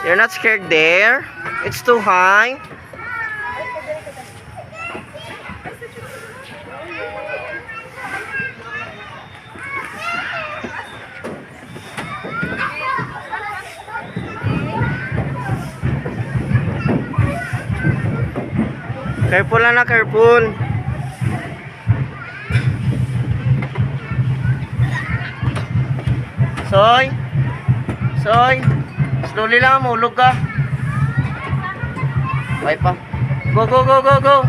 You're not scared there? It's too high. Careful lang na, careful. Soy. Soy. Slowly lang, mahulog ka. Okay pa. Go, go, go, go, go.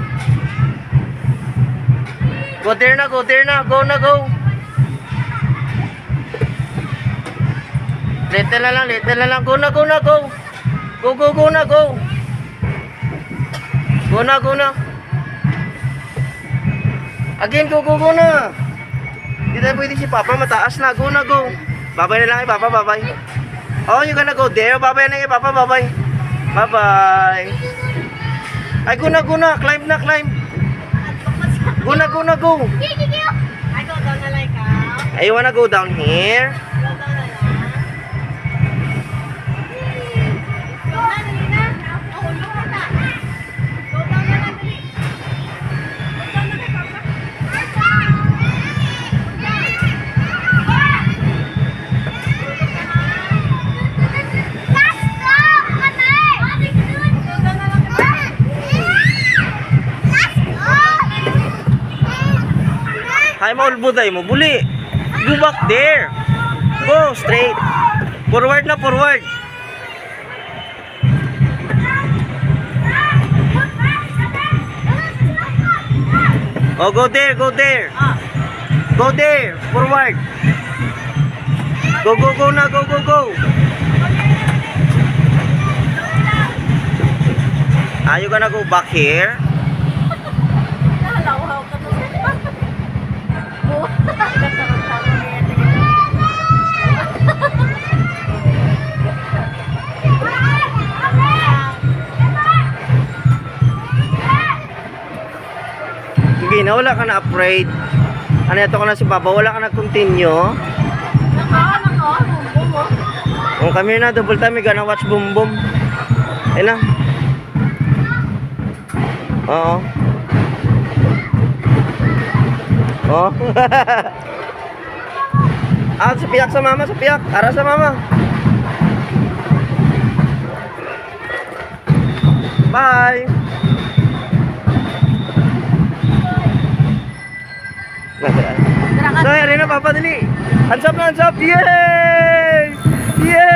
Go there na, go there na. Go na, go. Little na lang, little na lang. Go na, go na, go. Go, go, go na, go. Go na, go na. Again, go, go, go na. Hindi tayo pwede si Papa, mataas na. Go na, go. Babay na lang kay Papa, babay. Oh, you gonna go there. Babay na kay Papa, babay. Bye-bye. Ay, go na, go na. Climb na, climb. Go na, go na, go. I go down na like I wanna go down here. Go down na lang. Go na, Nina. Mahulog ka na. Go down na lang, dali. Go down na kay Papa. Hay maulbuday mo, buli. Go back there. Go straight. Forward na, forward. Oh, go there, go there. Go there, forward. Go, go, go na, go, go, go. Are you gonna go back here? Nahalaw-haw ka to. Sige na, wala ka na afraid. Ano ito ka na si Papa, wala ka na continue. Nako, bum mo. Kung kami na, double time, gonna watch boom boom. Ayun na. Oo. Oh. Ah, sa piyak sa mama, sa piyak. Ara sa mama. Bye. So, yun na, Papa, dali. Hands up na, hands up. Yay! Yay!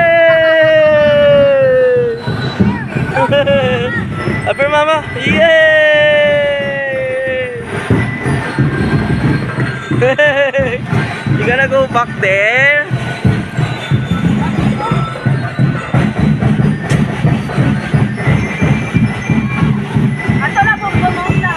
Upper mama. Yay! You gonna go back there? Ato na bum bum mo na.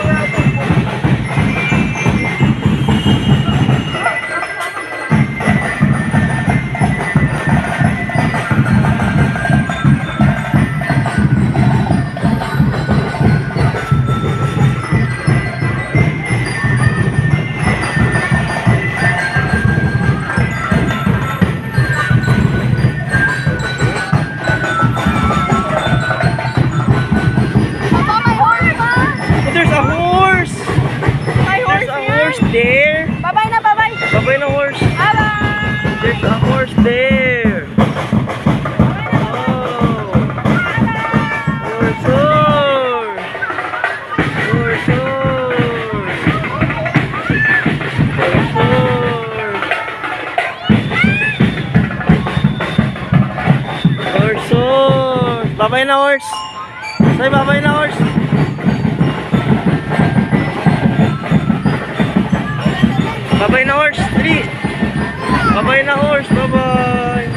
There. Bye-bye na, bye-bye. Bye-bye na horse. Bye-bye. There's a horse there. Oh. Horse, horse. Horse, horse. Horse, horse. Horse, horse. Bye-bye na horse. Say bye-bye na horse. Bye-bye na horse, dali. Bye-bye na horse, bye-bye.